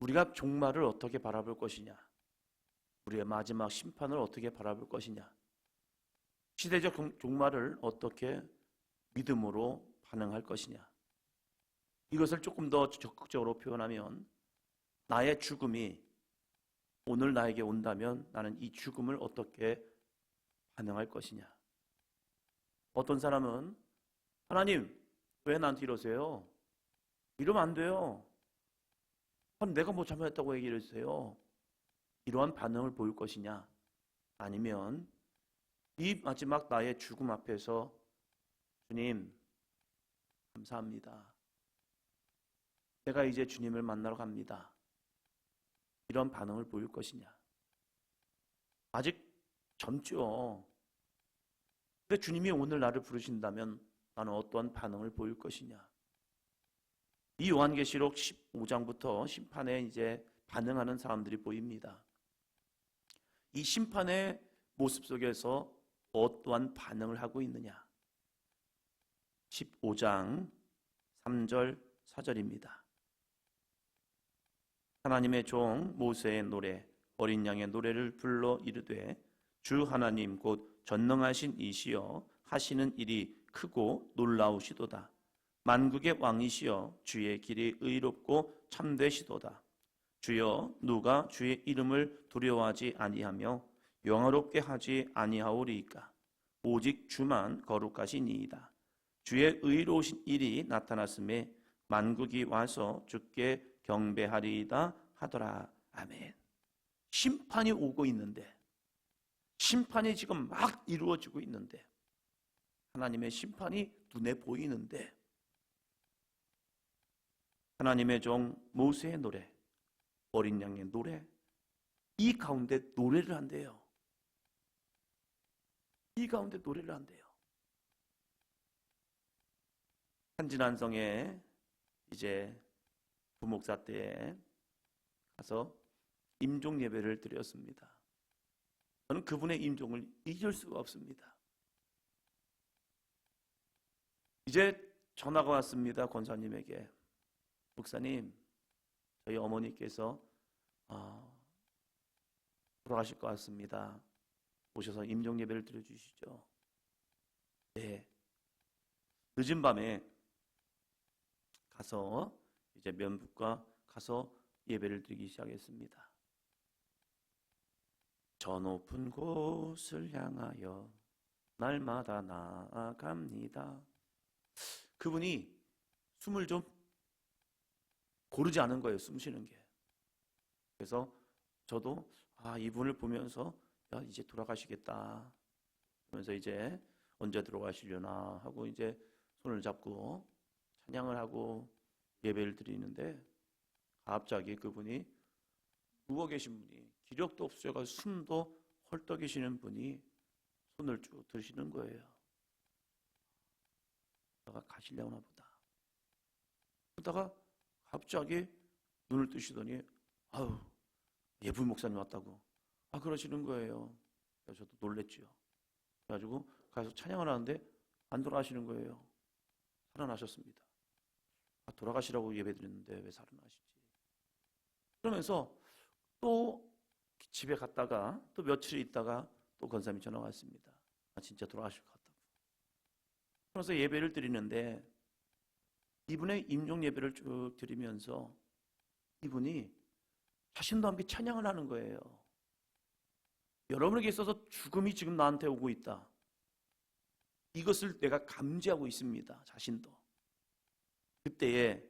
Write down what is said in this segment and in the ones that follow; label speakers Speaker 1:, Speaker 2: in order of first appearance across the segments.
Speaker 1: 우리가 종말을 어떻게 바라볼 것이냐, 우리의 마지막 심판을 어떻게 바라볼 것이냐, 시대적 종말을 어떻게 믿음으로 반응할 것이냐, 이것을 조금 더 적극적으로 표현하면 나의 죽음이 오늘 나에게 온다면 나는 이 죽음을 어떻게 반응할 것이냐. 어떤 사람은 하나님 왜 나한테 이러세요? 이러면 안 돼요. 내가 뭐 잘못했다고 얘기를 했어요. 이러한 반응을 보일 것이냐, 아니면 이 마지막 나의 죽음 앞에서 주님 감사합니다. 내가 이제 주님을 만나러 갑니다. 이런 반응을 보일 것이냐. 아직 젊죠. 근데 주님이 오늘 나를 부르신다면 나는 어떠한 반응을 보일 것이냐. 이 요한계시록 15장부터 심판에 이제 반응하는 사람들이 보입니다. 이 심판의 모습 속에서 어떠한 반응을 하고 있느냐. 15장 3절 4절입니다. 하나님의 종 모세의 노래 어린 양의 노래를 불러 이르되 주 하나님 곧 전능하신 이시여 하시는 일이 크고 놀라우시도다. 만국의 왕이시여 주의 길이 의롭고 참되시도다. 주여 누가 주의 이름을 두려워하지 아니하며 영화롭게 하지 아니하오리이까. 오직 주만 거룩하시니이다. 주의 의로우신 일이 나타났음에 만국이 와서 주께 경배하리이다 하더라. 아멘. 심판이 오고 있는데, 심판이 지금 막 이루어지고 있는데, 하나님의 심판이 눈에 보이는데, 하나님의 종 모세의 노래, 어린 양의 노래, 이 가운데 노래를 한대요. 이 가운데 노래를 한대요. 한진안성에 이제 부목사 때에 가서 임종 예배를 드렸습니다. 저는 그분의 임종을 잊을 수가 없습니다. 이제 전화가 왔습니다. 권사님에게. 목사님, 저희 어머니께서 돌아가실 것 같습니다. 오셔서 임종 예배를 드려주시죠. 네. 늦은 밤에 가서 이제 면북과 가서 예배를 드리기 시작했습니다. 저 높은 곳을 향하여 날마다 나아갑니다. 그분이 숨을 좀 고르지 않은 거예요. 숨 쉬는 게. 그래서 저도 이분을 보면서 이제 돌아가시겠다 그러면서 이제 언제 돌아가시려나 하고 이제 손을 잡고 찬양을 하고 예배를 드리는데, 갑자기 그분이 누워 계신 분이, 기력도 없으셔서 숨도 헐떡이시는 분이 손을 쭉 드시는 거예요. 내가 가시려나 보다. 그러다가 갑자기 눈을 뜨시더니 예불 목사님 왔다고 그러시는 거예요. 그래서 저도 놀랬죠. 그래가지고 가서 찬양을 하는데 안 돌아가시는 거예요. 살아나셨습니다. 돌아가시라고 예배드렸는데 왜 살아나시지? 그러면서 또 집에 갔다가 또 며칠 있다가 또 권사님이 전화가 왔습니다. 진짜 돌아가실 것 같다고. 그래서 예배를 드리는데 이분의 임종 예배를 쭉 드리면서 이분이 자신도 함께 찬양을 하는 거예요. 여러분에게 있어서 죽음이 지금 나한테 오고 있다. 이것을 내가 감지하고 있습니다. 자신도. 그때에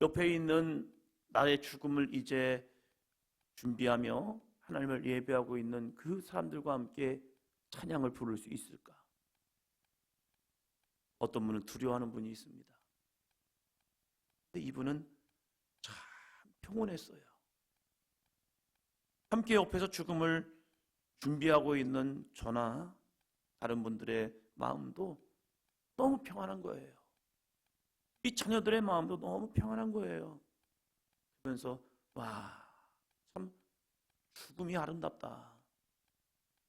Speaker 1: 옆에 있는 나의 죽음을 이제 준비하며 하나님을 예배하고 있는 그 사람들과 함께 찬양을 부를 수 있을까? 어떤 분은 두려워하는 분이 있습니다. 근데 이분은 참 평온했어요. 함께 옆에서 죽음을 준비하고 있는 저나 다른 분들의 마음도 너무 평안한 거예요. 이 자녀들의 마음도 너무 평안한 거예요. 그러면서 참 죽음이 아름답다.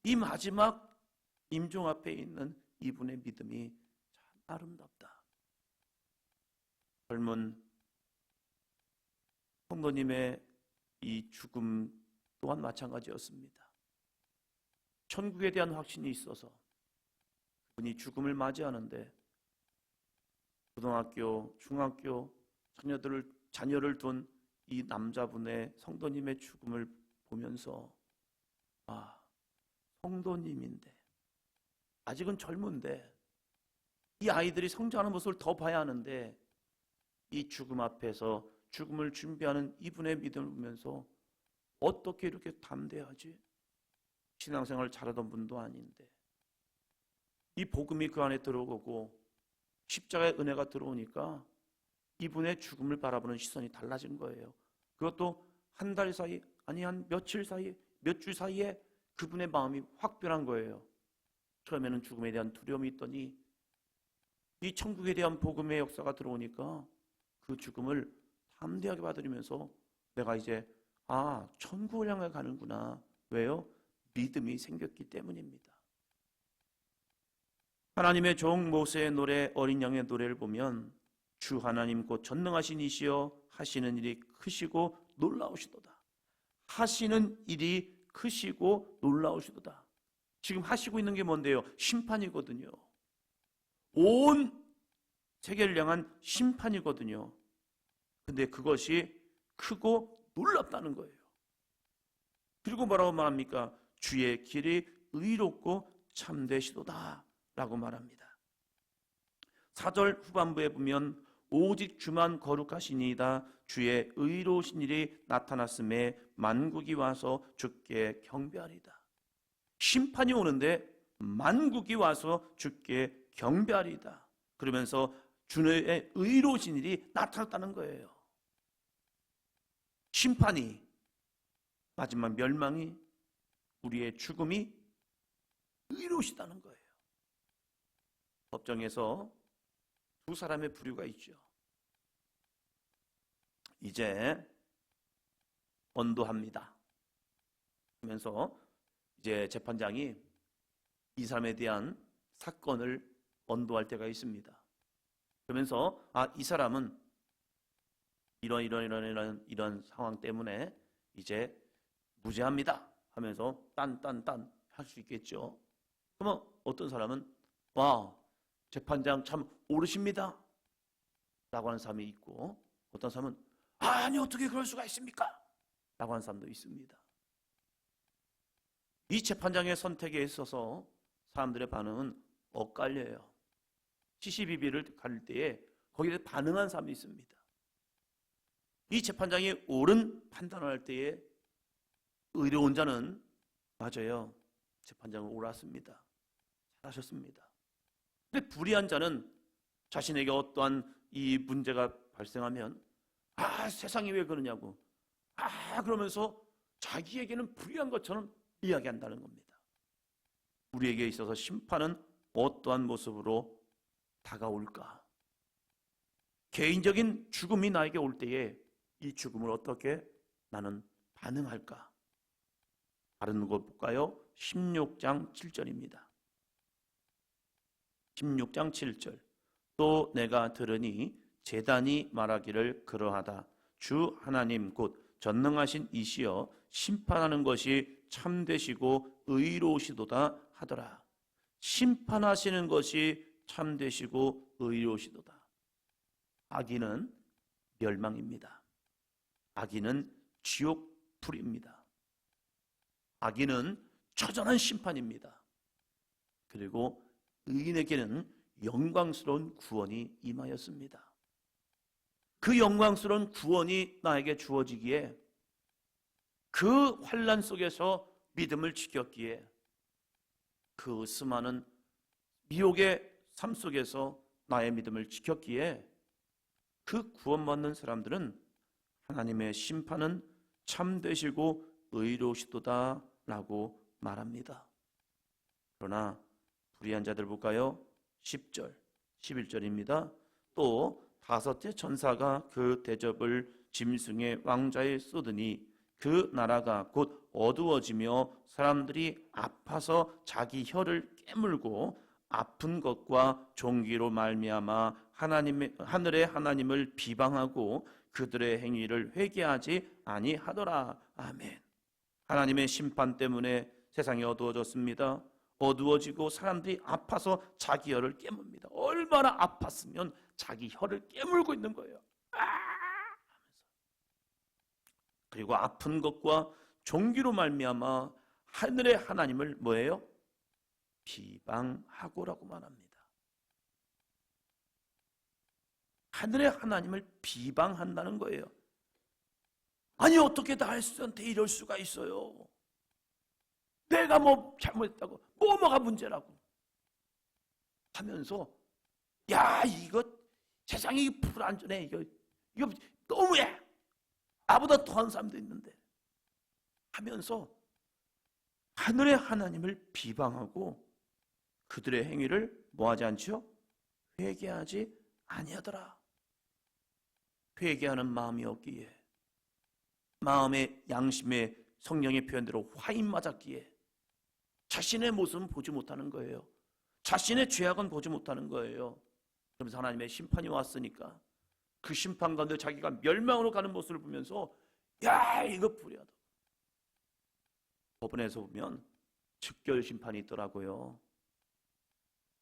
Speaker 1: 이 마지막 임종 앞에 있는 이분의 믿음이 참 아름답다. 젊은 성도님의 이 죽음 또한 마찬가지였습니다. 천국에 대한 확신이 있어서 그분이 죽음을 맞이하는데 고등학교, 중학교 자녀를 둔 이 남자분의 성도님의 죽음을 보면서 성도님인데 아직은 젊은데 이 아이들이 성장하는 모습을 더 봐야 하는데 이 죽음 앞에서 죽음을 준비하는 이분의 믿음을 보면서 어떻게 이렇게 담대하지? 신앙생활 잘하던 분도 아닌데 이 복음이 그 안에 들어오고 십자가의 은혜가 들어오니까 이분의 죽음을 바라보는 시선이 달라진 거예요. 그것도 한 달 사이, 아니 한 며칠 사이, 몇 주 사이에 그분의 마음이 확 변한 거예요. 처음에는 죽음에 대한 두려움이 있더니 이 천국에 대한 복음의 역사가 들어오니까 그 죽음을 담대하게 받아들이면서 내가 이제 천국을 향해 가는구나. 왜요? 믿음이 생겼기 때문입니다. 하나님의 종 모세의 노래, 어린 양의 노래를 보면 주 하나님 곧 전능하신 이시여 하시는 일이 크시고 놀라우시도다. 하시는 일이 크시고 놀라우시도다. 지금 하시고 있는 게 뭔데요? 심판이거든요. 온 세계를 향한 심판이거든요. 근데 그것이 크고 놀랍다는 거예요. 그리고 뭐라고 말합니까? 주의 길이 의롭고 참되시도다 라고 말합니다. 4절 후반부에 보면 오직 주만 거룩하시니이다. 주의 의로우신 일이 나타났음에 만국이 와서 주께 경배하리다. 심판이 오는데 만국이 와서 주께 경배하리다. 그러면서 주의 의로우신 일이 나타났다는 거예요. 심판이, 마지막 멸망이, 우리의 죽음이 의로우시다는 거예요. 법정에서 두 사람의 부류가 있죠. 이제 언도합니다 하면서 이제 재판장이 이 사람에 대한 사건을 언도할 때가 있습니다. 그러면서 이 사람은 이런 상황 때문에 이제 무죄합니다 하면서 딴 할 수 있겠죠. 그러면 어떤 사람은 재판장 참 옳으십니다 라고 하는 사람이 있고, 어떤 사람은 아니 어떻게 그럴 수가 있습니까 라고 하는 사람도 있습니다. 이 재판장의 선택에 있어서 사람들의 반응은 엇갈려요. 시시비비를 가릴 때에 거기에 반응한 사람이 있습니다. 이 재판장이 옳은 판단을 할 때에 의로운 자는 맞아요, 재판장은 옳았습니다, 잘하셨습니다. 근데 불의한 자는 자신에게 어떠한 이 문제가 발생하면 세상이 왜 그러냐고 그러면서 자기에게는 불의한 것처럼 이야기한다는 겁니다. 우리에게 있어서 심판은 어떠한 모습으로 다가올까? 개인적인 죽음이 나에게 올 때에 이 죽음을 어떻게 나는 반응할까? 다른 것 볼까요? 16장 7절입니다. 16장 7절. 또 내가 들으니 제단이 말하기를 그러하다. 주 하나님 곧 전능하신 이시여 심판하는 것이 참되시고 의로우시도다 하더라. 심판하시는 것이 참되시고 의로우시도다. 악인은 멸망입니다. 악인은 지옥불입니다. 악인은 처절한 심판입니다. 그리고 의인에게는 영광스러운 구원이 임하였습니다. 그 영광스러운 구원이 나에게 주어지기에, 그 환난 속에서 믿음을 지켰기에, 그 수많은 미혹의 삶 속에서 나의 믿음을 지켰기에 그 구원받는 사람들은 하나님의 심판은 참되시고 의로우시도다 라고 말합니다. 그러나 불의한 자들 볼까요? 10절, 11절입니다. 또 다섯째 천사가 그 대접을 짐승의 왕좌에 쏟으니 그 나라가 곧 어두워지며 사람들이 아파서 자기 혀를 깨물고 아픈 것과 종기로 말미암아 하늘의 하나님을 비방하고 그들의 행위를 회개하지 아니하더라. 아멘. 하나님의 심판 때문에 세상이 어두워졌습니다. 어두워지고 사람들이 아파서 자기 혀를 깨뭅니다. 얼마나 아팠으면 자기 혀를 깨물고 있는 거예요. 그리고 아픈 것과 종기로 말미암아 하늘의 하나님을 뭐예요? 비방하고라고만 합니다. 하늘의 하나님을 비방한다는 거예요. 아니 어떻게 나한테 이럴 수가 있어요? 내가 뭐 잘못했다고 뭐가 문제라고 하면서 야 이거 세상이 불안전해 이거 너무해 나보다 더한 사람도 있는데 하면서 하늘의 하나님을 비방하고 그들의 행위를 뭐하지 않죠? 회개하지 아니하더라. 회개하는 마음이 없기에 마음의 양심의 성령의 표현대로 화인 맞았기에 자신의 모습은 보지 못하는 거예요. 자신의 죄악은 보지 못하는 거예요. 그러면서 하나님의 심판이 왔으니까 그 심판 가운데 자기가 멸망으로 가는 모습을 보면서 야 이거 불의하다. 법원에서 보면 즉결 심판이 있더라고요.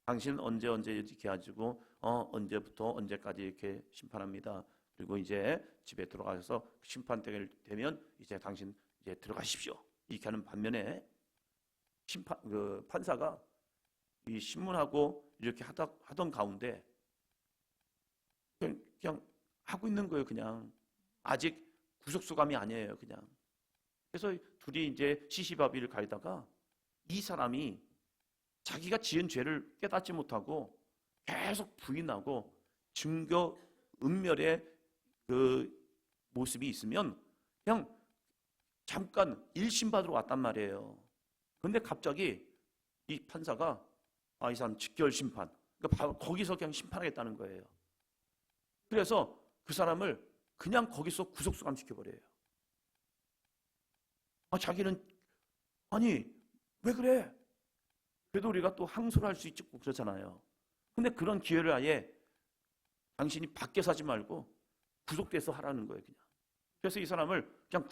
Speaker 1: 당신 언제 이렇게 가지고 언제부터 언제까지 이렇게 심판합니다. 그리고 이제 집에 들어가셔서 심판 때가 되면 이제 당신 이제 들어가십시오. 이렇게 하는 반면에 판사가 이 신문하고 이렇게 하던 가운데 그냥 하고 있는 거예요. 그냥 아직 구속수감이 아니에요. 그냥 그래서 둘이 이제 시시바비를 가리다가 이 사람이 자기가 지은 죄를 깨닫지 못하고 계속 부인하고 증거 은멸의 그 모습이 있으면 그냥 잠깐 1심 받으러 왔단 말이에요. 그런데 갑자기 이 판사가 이 사람 직결 심판, 그러니까 거기서 그냥 심판하겠다는 거예요. 그래서 그 사람을 그냥 거기서 구속수감 시켜버려요. 자기는 아니 왜 그래? 그래도 우리가 또 항소를 할 수 있고 그렇잖아요. 근데 그런 기회를 아예 당신이 밖에서 하지 말고 구속돼서 하라는 거예요. 그냥. 그래서 이 사람을 그냥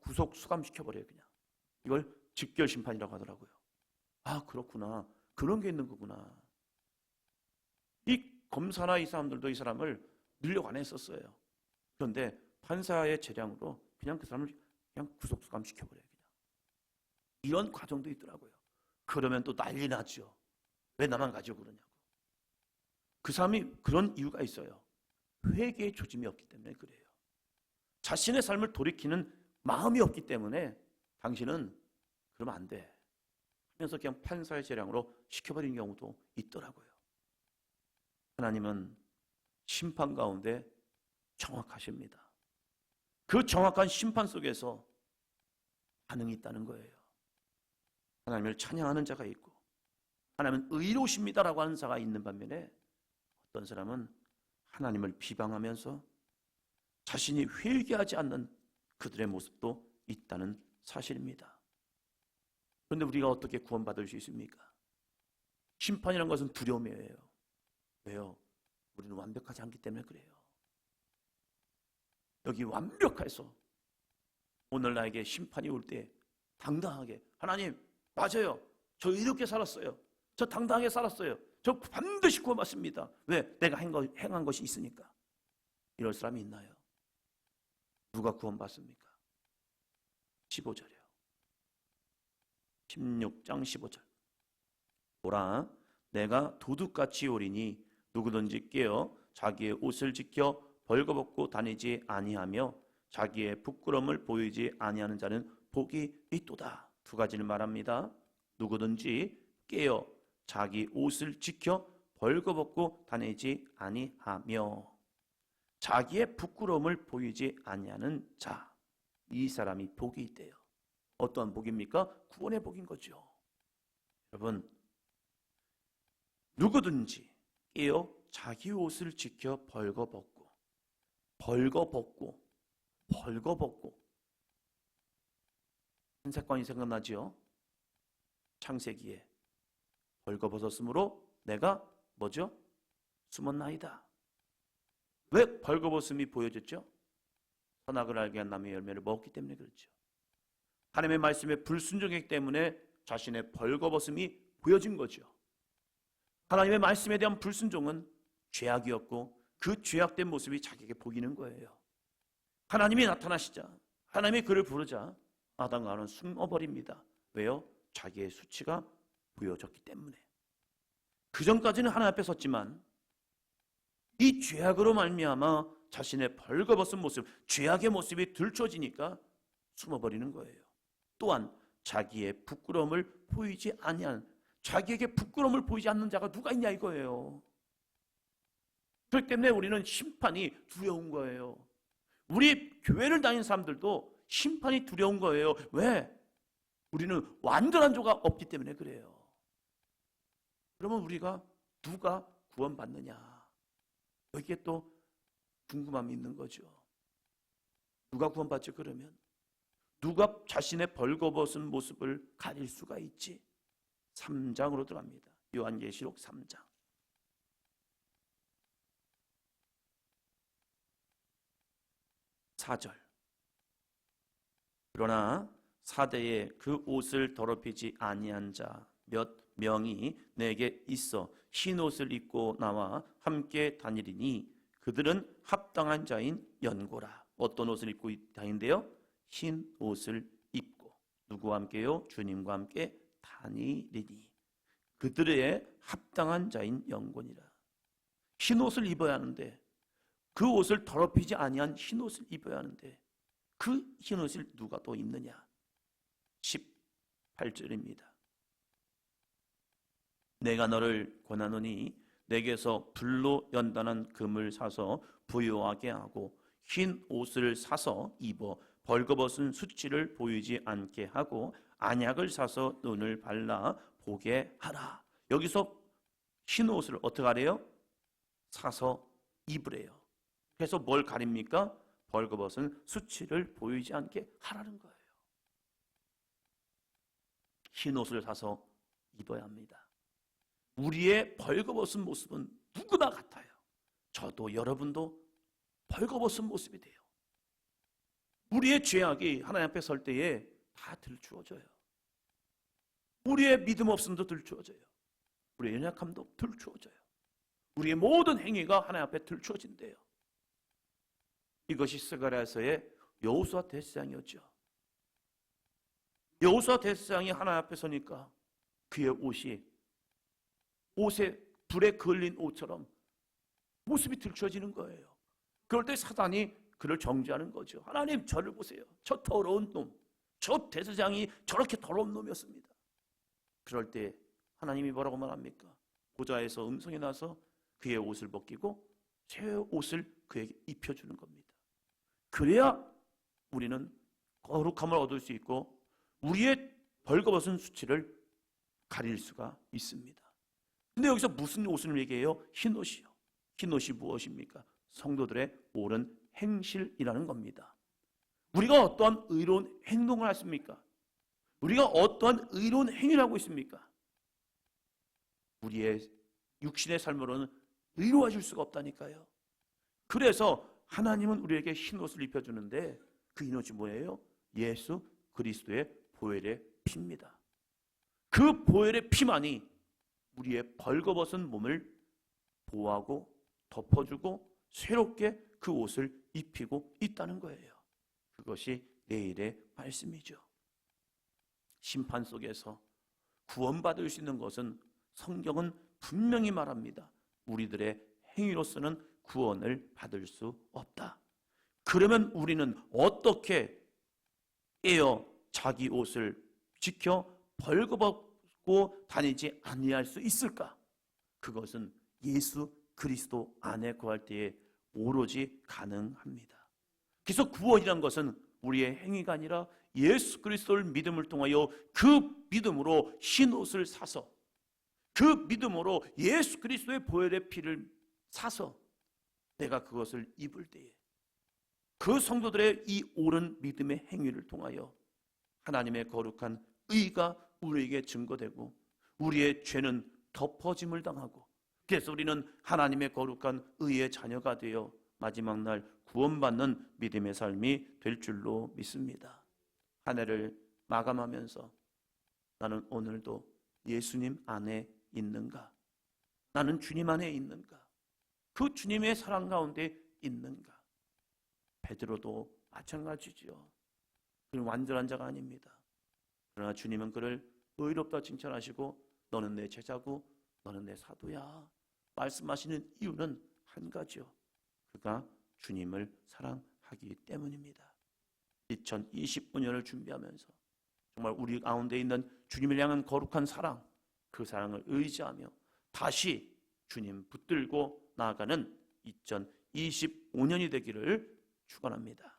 Speaker 1: 구속수감 시켜버려요. 그냥. 이걸 직결심판이라고 하더라고요. 아 그렇구나. 그런 게 있는 거구나. 이 검사나 이 사람들도 이 사람을 늘려고 안 했었어요. 그런데 판사의 재량으로 그냥 그 사람을 그냥 구속수감 시켜버려요. 그냥. 이런 과정도 있더라고요. 그러면 또 난리 나죠. 왜 나만 가지고 그러냐고. 그 사람이 그런 이유가 있어요. 회개의 조짐이 없기 때문에 그래요. 자신의 삶을 돌이키는 마음이 없기 때문에 당신은 그러면 안 돼 하면서 그냥 판사의 재량으로 시켜버린 경우도 있더라고요. 하나님은 심판 가운데 정확하십니다. 그 정확한 심판 속에서 반응이 있다는 거예요. 하나님을 찬양하는 자가 있고 하나님은 의로우십니다라고 하는 자가 있는 반면에 어떤 사람은 하나님을 비방하면서 자신이 회개하지 않는 그들의 모습도 있다는 사실입니다. 그런데 우리가 어떻게 구원받을 수 있습니까? 심판이라는 것은 두려움이에요. 왜요? 우리는 완벽하지 않기 때문에 그래요. 여기 완벽해서 오늘 나에게 심판이 올 때 당당하게 하나님 맞아요. 저 이렇게 살았어요. 저 당당하게 살았어요. 저 반드시 구원받습니다. 왜? 내가 행한 것이 있으니까. 이럴 사람이 있나요? 누가 구원받습니까? 15절이요. 16장 15절. 보라, 내가 도둑같이 오리니 누구든지 깨어 자기의 옷을 지켜 벌거벗고 다니지 아니하며 자기의 부끄러움을 보이지 아니하는 자는 복이 있도다. 두 가지를 말합니다. 누구든지 깨어 자기 옷을 지켜 벌거벗고 다니지 아니하며 자기의 부끄러움을 보이지 아니하는 자, 이 사람이 복이 있대요. 어떠한 복입니까? 구원의 복인 거죠. 여러분, 누구든지 깨어 자기 옷을 지켜 벌거벗고 한 사건이 생각나지요. 창세기에 벌거벗었으므로 내가 뭐죠? 숨었나이다. 왜 벌거벗음이 보여졌죠? 선악을 알게 한 나무의 열매를 먹기 때문에 그렇죠. 하나님의 말씀에 불순종했기 때문에 자신의 벌거벗음이 보여진 거죠. 하나님의 말씀에 대한 불순종은 죄악이었고 그 죄악된 모습이 자기에게 보이는 거예요. 하나님이 나타나시자, 하나님이 그를 부르자 아담과 하와는 숨어버립니다. 왜요? 자기의 수치가 보여졌기 때문에. 그 전까지는 하나님 앞에 섰지만 이 죄악으로 말미암아 자신의 벌거벗은 모습, 죄악의 모습이 들춰지니까 숨어버리는 거예요. 또한 자기의 부끄러움을 보이지 아니한, 자기에게 부끄러움을 보이지 않는 자가 누가 있냐 이거예요. 그렇기 때문에 우리는 심판이 두려운 거예요. 우리 교회를 다니는 사람들도 심판이 두려운 거예요. 왜? 우리는 완전한 자가 없기 때문에 그래요. 그러면 우리가 누가 구원받느냐? 여기에 또 궁금함이 있는 거죠. 누가 구원받지 그러면? 누가 자신의 벌거벗은 모습을 가릴 수가 있지? 3장으로 들어갑니다. 요한계시록 3장. 4절. 그러나 사대에 그 옷을 더럽히지 아니한 자 몇 명이 내게 있어 흰 옷을 입고 나와 함께 다니리니 그들은 합당한 자인 연고라. 어떤 옷을 입고 다닌대요? 흰 옷을 입고. 누구와 함께요? 주님과 함께 다니리니 그들의 합당한 자인 연고니라. 흰 옷을 입어야 하는데, 그 옷을 더럽히지 아니한 흰 옷을 입어야 하는데 그 흰 옷을 누가 또 입느냐? 18절입니다. 내가 너를 권하노니 내게서 불로 연단한 금을 사서 부요하게 하고 흰 옷을 사서 입어 벌거벗은 수치를 보이지 않게 하고 안약을 사서 눈을 발라 보게 하라. 여기서 흰 옷을 어떻게 하래요? 사서 입으래요. 그래서 뭘 가립니까? 벌거벗은 수치를 보이지 않게 하라는 거예요. 흰 옷을 사서 입어야 합니다. 우리의 벌거벗은 모습은 누구나 같아요. 저도 여러분도 벌거벗은 모습이 돼요. 우리의 죄악이 하나님 앞에 설 때에 다 들추어져요. 우리의 믿음 없음도 들추어져요. 우리의 연약함도 들추어져요. 우리의 모든 행위가 하나님 앞에 들추어진대요. 이것이 스가랴서의 여호수아 대제사장이었죠. 여호수아 대제사장이 하나님 앞에 서니까 그의 옷에 불에 걸린 옷처럼 모습이 들춰지는 거예요. 그럴 때 사단이 그를 정죄하는 거죠. 하나님, 저를 보세요. 저 더러운 놈, 저 대제사장이 저렇게 더러운 놈이었습니다. 그럴 때 하나님이 뭐라고 말합니까? 보좌에서 음성이 나서 그의 옷을 벗기고 새 옷을 그에게 입혀주는 겁니다. 그래야 우리는 거룩함을 얻을 수 있고 우리의 벌거벗은 수치를 가릴 수가 있습니다. 근데 여기서 무슨 옷을 얘기해요? 흰 옷이요. 흰 옷이 무엇입니까? 성도들의 옳은 행실이라는 겁니다. 우리가 어떠한 의로운 행동을 했습니까? 우리가 어떠한 의로운 행위를 하고 있습니까? 우리의 육신의 삶으로는 의로워질 수가 없다니까요. 그래서 하나님은 우리에게 흰 옷을 입혀주는데 그 흰 옷이 뭐예요? 예수 그리스도의 보혈의 피입니다. 그 보혈의 피만이 우리의 벌거벗은 몸을 보호하고 덮어주고 새롭게 그 옷을 입히고 있다는 거예요. 그것이 내일의 말씀이죠. 심판 속에서 구원받을 수 있는 것은 성경은 분명히 말합니다. 우리들의 행위로서는 구원을 받을 수 없다. 그러면 우리는 어떻게 자기 옷을 지켜 벌거벗고 다니지 아니할 수 있을까? 그것은 예수 그리스도 안에 거할 때에 오로지 가능합니다. 그래서 구원이란 것은 우리의 행위가 아니라 예수 그리스도를 믿음을 통하여 그 믿음으로 흰 옷을 사서 그 믿음으로 예수 그리스도의 보혈의 피를 사서 내가 그것을 입을 때에 그 성도들의 이 옳은 믿음의 행위를 통하여 하나님의 거룩한 의가 우리에게 증거되고 우리의 죄는 덮어짐을 당하고, 그래서 우리는 하나님의 거룩한 의의 자녀가 되어 마지막 날 구원받는 믿음의 삶이 될 줄로 믿습니다. 한 해를 마감하면서 나는 오늘도 예수님 안에 있는가? 나는 주님 안에 있는가? 그 주님의 사랑 가운데 있는가? 베드로도 마찬가지죠. 그는 완전한 자가 아닙니다. 그러나 주님은 그를 의롭다 칭찬하시고 너는 내 제자고 너는 내 사도야 말씀하시는 이유는 한 가지요. 그가 주님을 사랑하기 때문입니다. 2025년을 준비하면서 정말 우리 가운데 있는 주님을 향한 거룩한 사랑, 그 사랑을 의지하며 다시 주님 붙들고 나아가는 2025년이 되기를 축원합니다.